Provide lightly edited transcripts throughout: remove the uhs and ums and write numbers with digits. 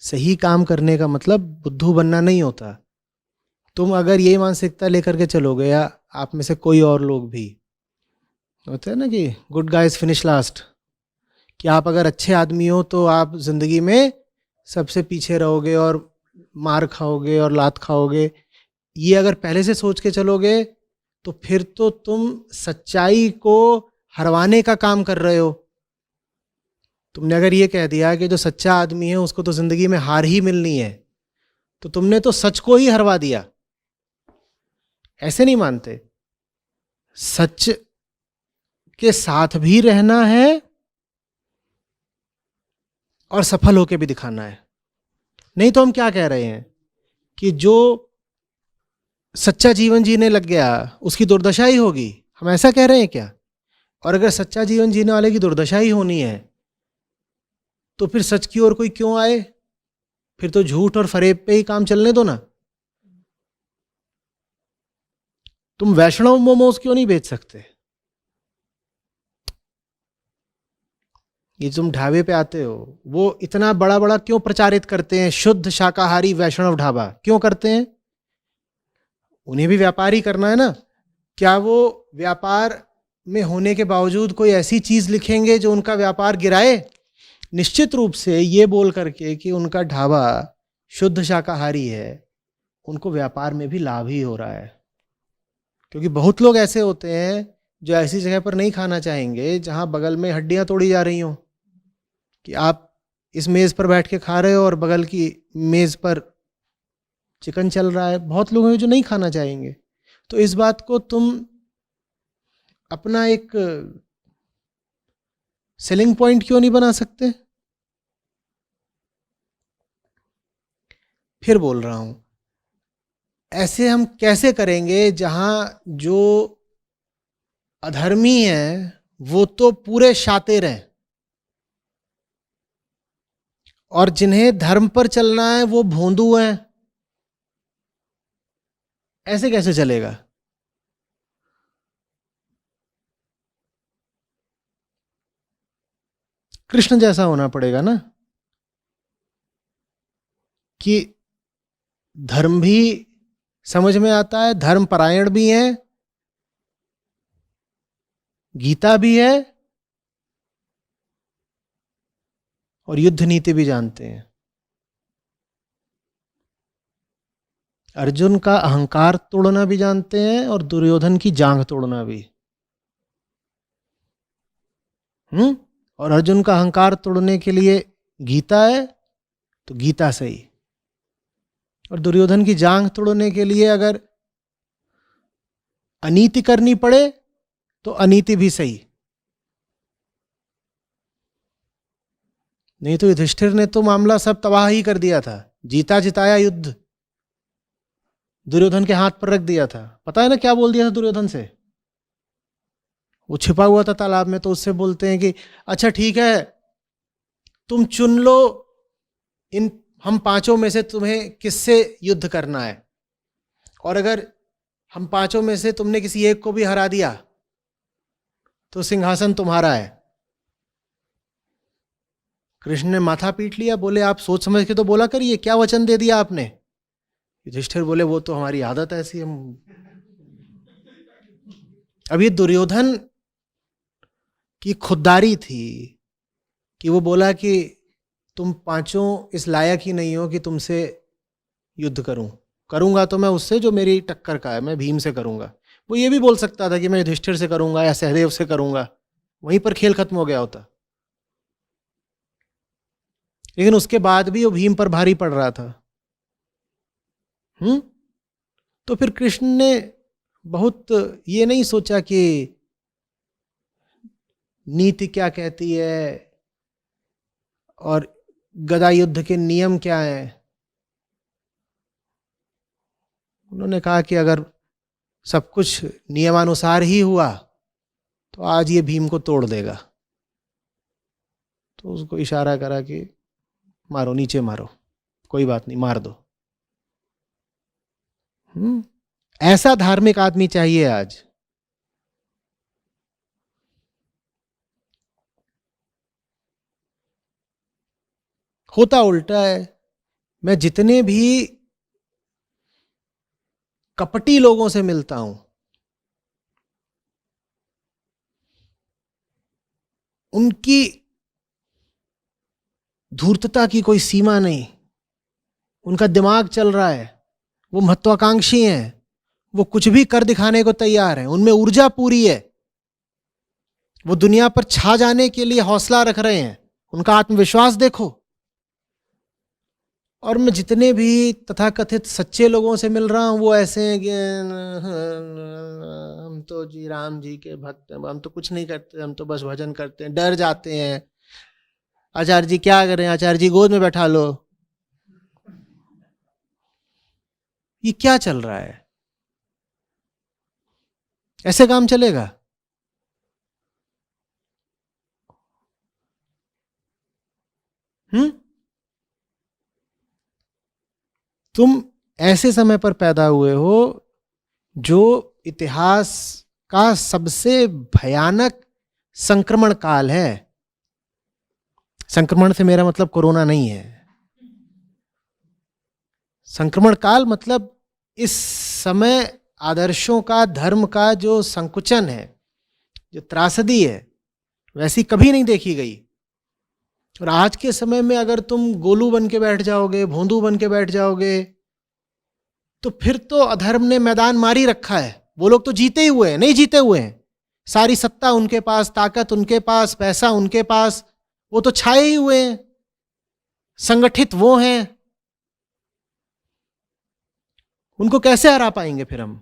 सही काम करने का मतलब बुद्धू बनना नहीं होता। तुम अगर ये मानसिकता लेकर के चलोगे, या आप में से कोई और लोग भी होते हैं ना कि गुड गाइज फिनिश लास्ट, कि आप अगर अच्छे आदमी हो तो आप जिंदगी में सबसे पीछे रहोगे और मार खाओगे और लात खाओगे, ये अगर पहले से सोच के चलोगे तो फिर तो तुम सच्चाई को हरवाने का काम कर रहे हो। तुमने अगर ये कह दिया कि जो सच्चा आदमी है उसको तो जिंदगी में हार ही मिलनी है, तो तुमने तो सच को ही हरवा दिया। ऐसे नहीं मानते, सच के साथ भी रहना है और सफल होकर भी दिखाना है। नहीं तो हम क्या कह रहे हैं कि जो सच्चा जीवन जीने लग गया उसकी दुर्दशा ही होगी, हम ऐसा कह रहे हैं क्या? और अगर सच्चा जीवन जीने वाले की दुर्दशा ही होनी है तो फिर सच की ओर कोई क्यों आए? फिर तो झूठ और फरेब पे ही काम चलने दो ना। तुम वैष्णव मोमोज क्यों नहीं बेच सकते? ये तुम ढाबे पे आते हो, वो इतना बड़ा बड़ा क्यों प्रचारित करते हैं शुद्ध शाकाहारी वैष्णव ढाबा? क्यों करते हैं? उन्हें भी व्यापार ही करना है ना। क्या वो व्यापार में होने के बावजूद कोई ऐसी चीज लिखेंगे जो उनका व्यापार गिराए? निश्चित रूप से ये बोल करके कि उनका ढाबा शुद्ध शाकाहारी है, उनको व्यापार में भी लाभ ही हो रहा है। क्योंकि बहुत लोग ऐसे होते हैं जो ऐसी जगह पर नहीं खाना चाहेंगे जहां बगल में हड्डियां तोड़ी जा रही हों, कि आप इस मेज पर बैठ के खा रहे हो और बगल की मेज पर चिकन चल रहा है। बहुत लोग हैं जो नहीं खाना चाहेंगे। तो इस बात को तुम अपना एक सेलिंग पॉइंट क्यों नहीं बना सकते? फिर बोल रहा हूं, ऐसे हम कैसे करेंगे जहां जो अधर्मी है वो तो पूरे शातिर हैं, और जिन्हें धर्म पर चलना है वो भोंदू हैं? ऐसे कैसे चलेगा? कृष्ण जैसा होना पड़ेगा ना, कि धर्म भी समझ में आता है, धर्म परायण भी है, गीता भी है, और युद्ध नीति भी जानते हैं। अर्जुन का अहंकार तोड़ना भी जानते हैं और दुर्योधन की जांघ तोड़ना भी। और अर्जुन का अहंकार तोड़ने के लिए गीता है तो गीता सही, और दुर्योधन की जांघ तोड़ने के लिए अगर अनीति करनी पड़े तो अनीति भी सही। नहीं तो युधिष्ठिर ने तो मामला सब तबाह ही कर दिया था, जीता जिताया युद्ध दुर्योधन के हाथ पर रख दिया था। पता है ना क्या बोल दिया था दुर्योधन से? वो छिपा हुआ था तालाब में, तो उससे बोलते हैं कि अच्छा ठीक है, तुम चुन लो इन हम पांचों में से तुम्हें किससे युद्ध करना है, और अगर हम पांचों में से तुमने किसी एक को भी हरा दिया तो सिंहासन तुम्हारा है। कृष्ण ने माथा पीट लिया, बोले आप सोच समझ के तो बोला करिए, क्या वचन दे दिया आपने? युधिष्ठिर बोले वो तो हमारी आदत है ऐसी, हम। अब ये दुर्योधन की खुददारी थी कि वो बोला कि तुम पांचों इस लायक ही नहीं हो कि तुमसे युद्ध करूं, करूंगा तो मैं उससे जो मेरी टक्कर का है, मैं भीम से करूंगा। वो ये भी बोल सकता था कि मैं युधिष्ठिर से करूंगा या सहदेव से करूंगा, वहीं पर खेल खत्म हो गया होता। लेकिन उसके बाद भी वो भीम पर भारी पड़ रहा था। तो फिर कृष्ण ने बहुत ये नहीं सोचा कि नीति क्या कहती है और गदा युद्ध के नियम क्या हैं। उन्होंने कहा कि अगर सब कुछ नियमानुसार ही हुआ तो आज ये भीम को तोड़ देगा। तो उसको इशारा करा कि मारो, नीचे मारो, कोई बात नहीं, मार दो। ऐसा धार्मिक आदमी चाहिए आज। होता उल्टा है। मैं जितने भी कपटी लोगों से मिलता हूं, उनकी धूर्तता की कोई सीमा नहीं। उनका दिमाग चल रहा है, वो महत्वाकांक्षी हैं, वो कुछ भी कर दिखाने को तैयार हैं, उनमें ऊर्जा पूरी है, वो दुनिया पर छा जाने के लिए हौसला रख रहे हैं, उनका आत्मविश्वास देखो। और मैं जितने भी तथाकथित सच्चे लोगों से मिल रहा हूं, वो ऐसे हैं कि हम तो जी राम जी के भक्त हैं, हम तो कुछ नहीं करते, हम तो बस भजन करते हैं, डर जाते हैं। आचार्य जी क्या करें, आचार्य जी गोद में बैठा लो। ये क्या चल रहा है? ऐसे काम चलेगा? तुम ऐसे समय पर पैदा हुए हो जो इतिहास का सबसे भयानक संक्रमण काल है। संक्रमण से मेरा मतलब कोरोना नहीं है। संक्रमण काल मतलब इस समय आदर्शों का, धर्म का जो संकुचन है, जो त्रासदी है, वैसी कभी नहीं देखी गई। और आज के समय में अगर तुम गोलू बन के बैठ जाओगे, भोंदू बन के बैठ जाओगे, तो फिर तो अधर्म ने मैदान मारी रखा है। वो लोग तो जीते ही हुए हैं, नहीं जीते हुए हैं। सारी सत्ता उनके पास, ताकत उनके पास, पैसा उनके पास, वो तो छाए ही हुए हैं, संगठित वो हैं। उनको कैसे हरा पाएंगे फिर हम?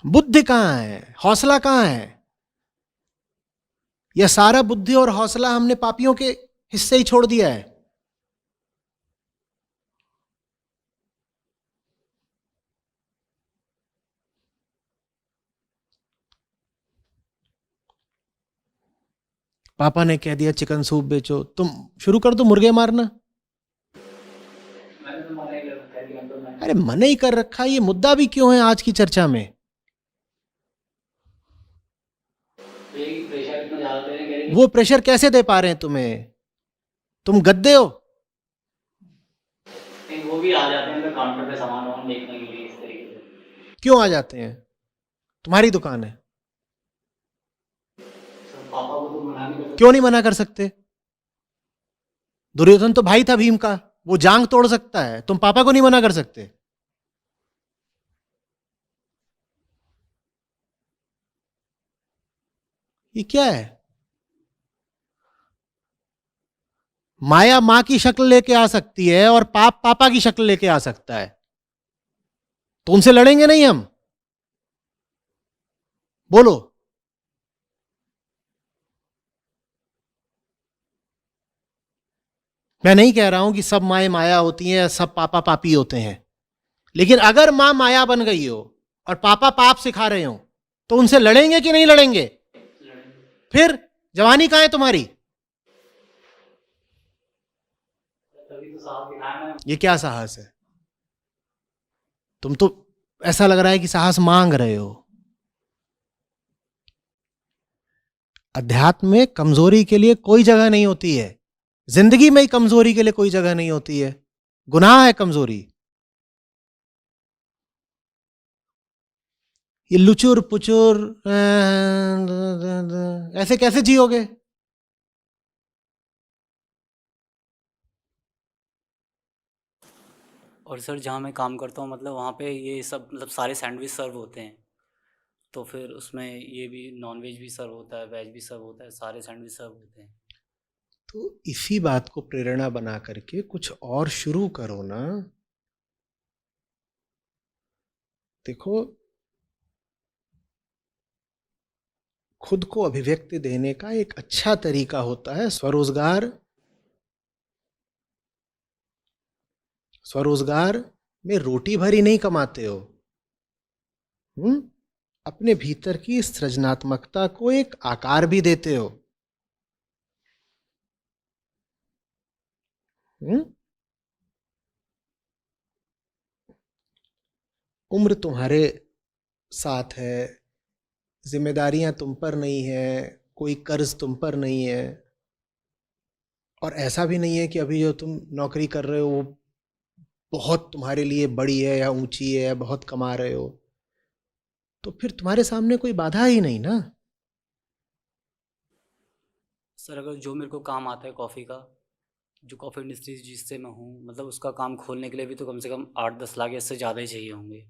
बुद्धि कहां है, हौसला कहां है? यह सारा बुद्धि और हौसला हमने पापियों के हिस्से ही छोड़ दिया है। पापा ने कह दिया चिकन सूप बेचो, तुम शुरू कर दो मुर्गे मारना। अरे मना ही कर रखा, ये मुद्दा भी क्यों है आज की चर्चा में? वो प्रेशर कैसे दे पा रहे हैं तुम्हें? तुम गद्दे हो। वो भी आ जाते हैं काउंटर पे सामान वामान देखने के लिए, इस तरीके से। क्यों आ जाते हैं? तुम्हारी दुकान है, पापा को तो मना नहीं कर सकते। क्यों नहीं मना कर सकते? दुर्योधन तो भाई था भीम का, वो जांग तोड़ सकता है, तुम पापा को नहीं मना कर सकते? ये क्या है? माया मां की शक्ल लेके आ सकती है और पाप पापा की शक्ल लेके आ सकता है। तो उनसे लड़ेंगे नहीं हम? बोलो। मैं नहीं कह रहा हूं कि सब माएं माया होती हैं, सब पापा पापी होते हैं, लेकिन अगर मां माया बन गई हो और पापा पाप सिखा रहे हो, तो उनसे लड़ेंगे कि नहीं लड़ेंगे? फिर जवानी कहां है तुम्हारी? तभी तो साहब दिखाया ना। ये क्या साहस है? तुम तो ऐसा लग रहा है कि साहस मांग रहे हो। अध्यात्म में कमजोरी के लिए कोई जगह नहीं होती है। जिंदगी में ही कमजोरी के लिए कोई जगह नहीं होती है। गुनाह है कमजोरी। ये लुचुर पुचुर ऐसे कैसे जियोगे? और सर जहाँ मैं काम करता हूँ, मतलब वहाँ पे ये सब मतलब सारे सैंडविच सर्व होते हैं, तो फिर उसमें ये भी नॉन वेज भी सर्व होता है, वेज भी सर्व होता है, सारे सैंडविच सर्व होते हैं। तो इसी बात को प्रेरणा बना करके कुछ और शुरू करो ना। देखो, खुद को अभिव्यक्ति देने का एक अच्छा तरीका होता है स्वरोजगार। स्वरोजगार में रोटी भरी नहीं कमाते हो। अपने भीतर की सृजनात्मकता को एक आकार भी देते हो। उम्र तुम्हारे साथ है, जिम्मेदारियां तुम पर नहीं है, कोई कर्ज तुम पर नहीं है। और ऐसा भी नहीं है कि अभी जो तुम नौकरी कर रहे हो वो बहुत तुम्हारे लिए बड़ी है या ऊंची है या बहुत कमा रहे हो, तो फिर तुम्हारे सामने कोई बाधा ही नहीं ना। सर अगर जो मेरे को काम आता है कॉफ़ी का, जो कॉफ़ी इंडस्ट्री जिससे मैं हूँ, मतलब उसका काम खोलने के लिए भी तो कम से कम 8-10 लाख या इससे ज़्यादा ही चाहिए होंगे।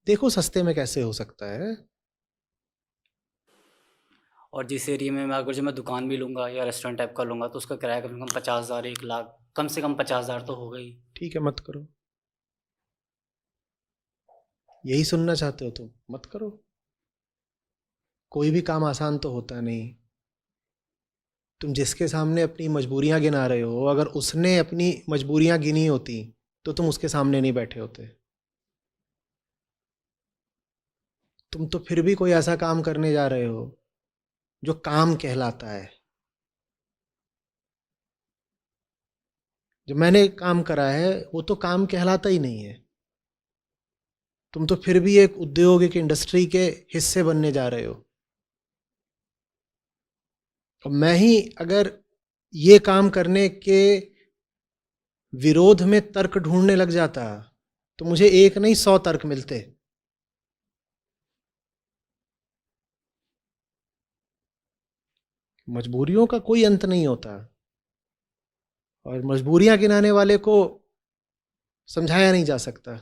देखो सस्ते में कैसे हो सकता है। और जिस एरिया में मैं अगर जो मैं दुकान भी लूँगा या रेस्टोरेंट टाइप का लूँगा तो उसका किराया कम से कम 50,000 1 लाख, कम से कम 50,000 तो होगा ही। ठीक है, मत करो। यही सुनना चाहते हो तुम, मत करो। कोई भी काम आसान तो होता नहीं। तुम जिसके सामने अपनी मजबूरियां गिना रहे हो, अगर उसने अपनी मजबूरियां गिनी होती तो तुम उसके सामने नहीं बैठे होते। तुम तो फिर भी कोई ऐसा काम करने जा रहे हो जो काम कहलाता है। जो मैंने काम करा है वो तो काम कहलाता ही नहीं है। तुम तो फिर भी एक उद्योग, एक इंडस्ट्री के हिस्से बनने जा रहे हो। और मैं ही अगर ये काम करने के विरोध में तर्क ढूंढने लग जाता तो मुझे एक नहीं 100 तर्क मिलते। मजबूरियों का कोई अंत नहीं होता, और मजबूरियां गिनाने वाले को समझाया नहीं जा सकता।